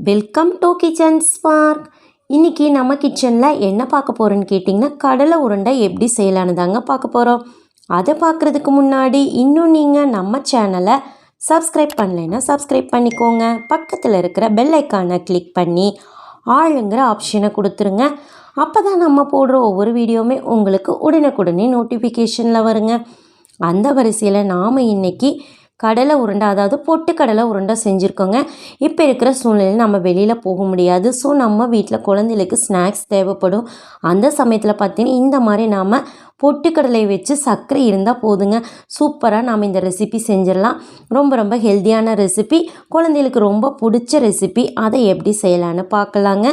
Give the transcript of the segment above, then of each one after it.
Welcome to kitchen spark. இன்றைக்கி நம்ம கிச்சனில் என்ன பார்க்க போகிறோன்னு கேட்டிங்கன்னா, கடலை உருண்டை எப்படி செய்யலான்னு தாங்க பார்க்க போகிறோம். அதை பார்க்குறதுக்கு முன்னாடி இன்னும் நீங்கள் நம்ம சேனலை சப்ஸ்கிரைப் பண்ணலைன்னா சப்ஸ்கிரைப் பண்ணிக்கோங்க. பக்கத்தில் இருக்கிற பெல் ஐக்கானை கிளிக் பண்ணி ஆளுங்கிற ஆப்ஷனை கொடுத்துருங்க. அப்போ தான் நம்ம போடுற ஒவ்வொரு வீடியோவுமே உங்களுக்கு உடனுக்குடனே நோட்டிஃபிகேஷனில் வருங்க. அந்த வரிசையில் நாம் இன்றைக்கி கடலை உருண்டை, அதாவது பொட்டுக்கடலை உருண்டை செஞ்சுருக்கோங்க. இப்போ இருக்கிற சூழ்நிலையில் நம்ம வெளியில் போக முடியாது. ஸோ நம்ம வீட்டில் குழந்தைகளுக்கு ஸ்நாக்ஸ் தேவைப்படும். அந்த சமயத்தில் பார்த்திங்கன்னா இந்த மாதிரி நாம் பொட்டுக்கடலை வச்சு சர்க்கரை இருந்தால் போதுங்க, சூப்பராக நாம் இந்த ரெசிபி செஞ்சிடலாம். ரொம்ப ரொம்ப ஹெல்த்தியான ரெசிபி, குழந்தைகளுக்கு ரொம்ப பிடிச்ச ரெசிபி. அதை எப்படி செய்யலான்னு பார்க்கலாங்க.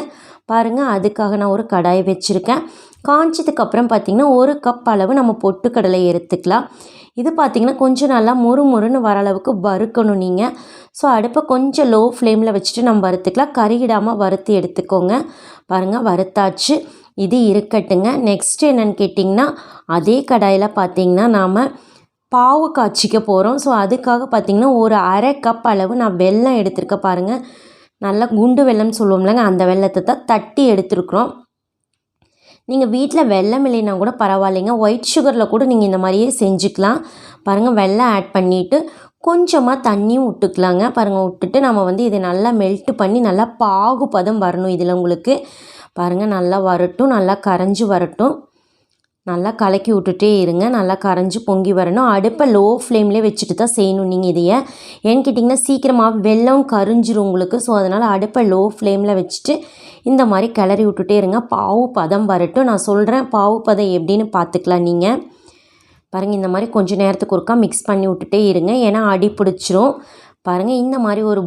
பாருங்கள், அதுக்காக நான் ஒரு கடாய் வச்சுருக்கேன். காய்ச்சதுக்கப்புறம் பார்த்திங்கன்னா 1 கப் அளவு நம்ம பொட்டுக்கடலை எடுத்துக்கலாம். இது பார்த்திங்கன்னா கொஞ்சம் நல்லா முறுமுறுன்னு வர அளவுக்கு வறுக்கணும் நீங்கள். ஸோ அடுப்பை கொஞ்சம் லோ ஃப்ளேமில் வச்சுட்டு நம்ம வறுத்துக்கலாம். கருகிடாமல் வறுத்து எடுத்துக்கோங்க. பாருங்கள், வறுத்தாச்சு. இது இருக்கட்டுங்க. நெக்ஸ்ட் என்னென்னு கேட்டிங்கன்னா, அதே கடாயில் பார்த்திங்கன்னா நாம் பாவு காய்ச்சிக்க போகிறோம். ஸோ அதுக்காக பார்த்திங்கன்னா ஒரு 1/2 கப் அளவு நான் வெல்லம் எடுத்துருக்கேன். பாருங்கள், நல்லா குண்டு வெல்லம்னு சொல்லுவோம்லங்க, அந்த வெல்லத்தை தான் தட்டி எடுத்துருக்குறோம். நீங்கள் வீட்டில் வெல்லம் இல்லைன்னா கூட பரவாயில்லைங்க, ஒயிட் சுகரில் கூட நீங்கள் இந்த மாதிரியே செஞ்சுக்கலாம். பாருங்கள், வெல்லம் ஆட் பண்ணிவிட்டு கொஞ்சமாக தண்ணியும் விட்டுக்கலாங்க. பாருங்கள், விட்டுட்டு நம்ம இதை நல்லா மெல்ட்டு பண்ணி நல்லா பாகு பதம் வரணும். இதில் உங்களுக்கு பாருங்கள் நல்லா வரட்டும், நல்லா கரைஞ்சி வரட்டும். நல்லா கலக்கி விட்டுட்டே இருங்க. நல்லா கரைஞ்சி பொங்கி வரணும். அடுப்பை லோ ஃப்ளேம்லேயே வச்சுட்டு தான் செய்யணும் நீங்கள் இதையே. ஏன்னு கேட்டிங்கன்னா சீக்கிரமாக வெல்லம் கரிஞ்சிரும் உங்களுக்கு. ஸோ அதனால் அடுப்பை லோ ஃப்ளேமில் வச்சுட்டு இந்த மாதிரி கிளறி விட்டுட்டே இருங்க. பாவு பதம் வரட்டும். நான் சொல்கிறேன் பாவு பதம் எப்படின்னு பார்த்துக்கலாம் நீங்கள். பாருங்கள், இந்த மாதிரி கொஞ்சம் நேரத்துக்கு ஒருக்கா மிக்ஸ் பண்ணி விட்டுட்டே இருங்க, ஏன்னா அடி பிடிச்சிரும். பாருங்கள், இந்த மாதிரி ஒரு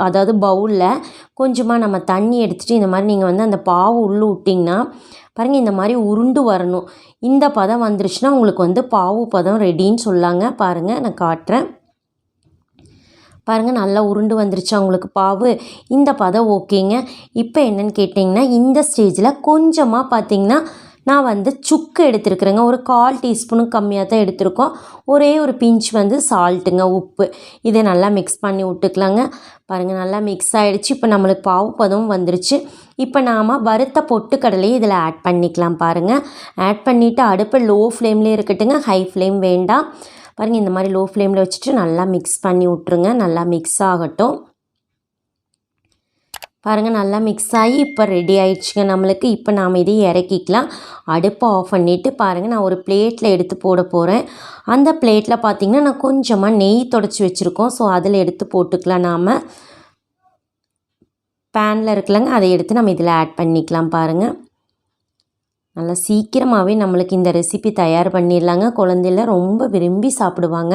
அதாவது பவுலில் கொஞ்சமாக நம்ம தண்ணி எடுத்துகிட்டு இந்த மாதிரி நீங்கள் அந்த பாவு உள்ளே விட்டிங்கன்னா பாருங்கள் இந்த மாதிரி உருண்டு வரணும். இந்த பதம் வந்துருச்சுன்னா உங்களுக்கு பாவு பதம் ரெடின்னு சொல்லாங்க. பாருங்கள், நான் காட்டுறேன். பாருங்கள், நல்லா உருண்டு வந்துருச்சா உங்களுக்கு பாவு? இந்த பதம் ஓகேங்க. இப்போ என்னென்னு கேட்டிங்கன்னா, இந்த ஸ்டேஜில் கொஞ்சமாக பார்த்திங்கன்னா நான் சுக்கு எடுத்துருக்குறேங்க. ஒரு 1/4 டீஸ்பூனுக்கு கம்மியாக தான் எடுத்துருக்கோம். ஒரே ஒரு பிஞ்ச் சால்ட்டுங்க, உப்பு. இதை நல்லா மிக்ஸ் பண்ணி விட்டுக்கலாங்க. பாருங்கள், நல்லா மிக்ஸ் ஆகிடுச்சு. இப்போ நம்மளுக்கு பாவு பதமும் வந்துருச்சு. இப்போ நாம் வறுத்த பொட்டுக்கடலையை இதில் ஆட் பண்ணிக்கலாம். பாருங்கள், ஆட் பண்ணிவிட்டு அடுப்பு லோ ஃப்ளேம்லேயே இருக்கட்டுங்க, ஹை ஃப்ளேம் வேண்டாம். பாருங்கள், இந்த மாதிரி லோ ஃப்ளேமில் வச்சுட்டு நல்லா மிக்ஸ் பண்ணி விட்ருங்க. நல்லா மிக்ஸ் ஆகட்டும். பாருங்கள், நல்லா மிக்ஸ் ஆகி இப்போ ரெடி ஆயிடுச்சுங்க நம்மளுக்கு. இப்போ நாம் இதை இறக்கிக்கலாம். அடுப்பை ஆஃப் பண்ணிவிட்டு பாருங்கள், நான் ஒரு பிளேட்டில் எடுத்து போட போகிறேன். அந்த பிளேட்டில் பார்த்திங்கன்னா நான் கொஞ்சமாக நெய் தொடச்சி வச்சுருக்கோம். ஸோ அதில் எடுத்து போட்டுக்கலாம். நாம் பேனில் இருக்குல்லங்க, அதை எடுத்து நம்ம இதில் ஆட் பண்ணிக்கலாம். பாருங்கள், நல்லா சீக்கிரமாகவே நம்மளுக்கு இந்த ரெசிபி தயார் பண்ணிடலாங்க. குழந்தைல ரொம்ப விரும்பி சாப்பிடுவாங்க.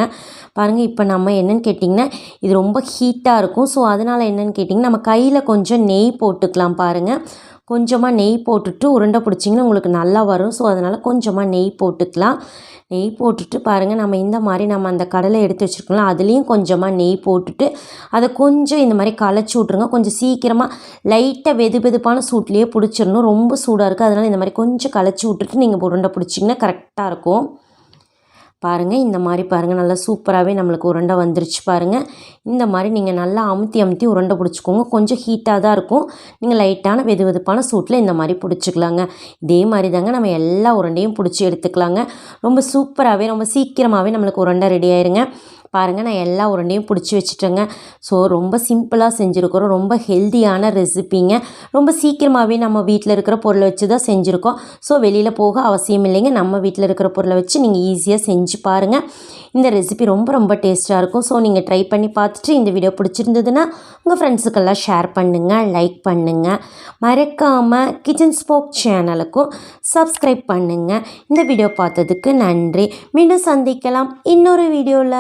பாருங்கள், இப்போ நம்ம என்னென்னு கேட்டிங்கன்னா இது ரொம்ப ஹீட்டாக இருக்கும். ஸோ அதனால் என்னென்னு கேட்டிங்கன்னா நம்ம கையில் கொஞ்சம் நெய் போட்டுக்கலாம். பாருங்கள், கொஞ்சமாக நெய் போட்டுட்டு உருண்டை பிடிச்சிங்கன்னா உங்களுக்கு நல்லா வரும். ஸோ அதனால் கொஞ்சமாக நெய் போட்டுக்கலாம். நெய் போட்டுட்டு பாருங்கள், நம்ம இந்த மாதிரி நம்ம அந்த கடலை எடுத்து வச்சுருக்கோம்ல, அதுலேயும் கொஞ்சமாக நெய் போட்டுட்டு அதை கொஞ்சம் இந்த மாதிரி கலச்சி விட்ருங்க. கொஞ்சம் சீக்கிரமாக லைட்டாக வெதுப்பான சூட்லேயே பிடிச்சிடணும். ரொம்ப சூடாக இருக்குது, அதனால் இந்த மாதிரி கொஞ்சம் கலச்சி விட்டுட்டு நீங்கள் உருண்டை பிடிச்சிங்கன்னா கரெக்டாக இருக்கும். பாருங்கள், இந்த மாதிரி பாருங்கள் நல்லா சூப்பராகவே நம்மளுக்கு உருண்டை வந்துருச்சு. பாருங்கள், இந்த மாதிரி நீங்கள் நல்லா அமுத்தி உருண்டை பிடிச்சிக்கோங்க. கொஞ்சம் ஹீட்டாக தான் இருக்கும். நீங்கள் லைட்டான வெதுப்பான சூட்டில் இந்த மாதிரி பிடிச்சிக்கலாங்க. இதே மாதிரி தாங்க நம்ம எல்லா உருண்டையும் பிடிச்சி எடுத்துக்கலாங்க. ரொம்ப சூப்பராகவே ரொம்ப சீக்கிரமாகவே நம்மளுக்கு உருண்டை ரெடி ஆயிருங்க. பாருங்கள், நான் எல்லா உருண்டையும் பிடிச்சி வச்சுட்டேங்க. ஸோ ரொம்ப சிம்பிளாக செஞ்சுருக்கிறோம். ரொம்ப ஹெல்த்தியான ரெசிப்பிங்க. ரொம்ப சீக்கிரமாகவே நம்ம வீட்டில் இருக்கிற பொருளை வச்சு தான் செஞ்சுருக்கோம். ஸோ வெளியில் போக அவசியம் இல்லைங்க. நம்ம வீட்டில் இருக்கிற பொருளை வச்சு நீங்கள் ஈஸியாக செஞ்சு பாருங்கள். இந்த ரெசிபி ரொம்ப ரொம்ப டேஸ்ட்டாக இருக்கும். ஸோ நீங்கள் ட்ரை பண்ணி பார்த்துட்டு இந்த வீடியோ பிடிச்சிருந்ததுன்னா உங்கள் ஃப்ரெண்ட்ஸுக்கெல்லாம் ஷேர் பண்ணுங்கள், லைக் பண்ணுங்கள். மறக்காமல் கிச்சன் ஸ்பார்க் சேனலுக்கும் சப்ஸ்கிரைப் பண்ணுங்கள். இந்த வீடியோ பார்த்ததுக்கு நன்றி. மீண்டும் சந்திக்கலாம் இன்னொரு வீடியோவில்.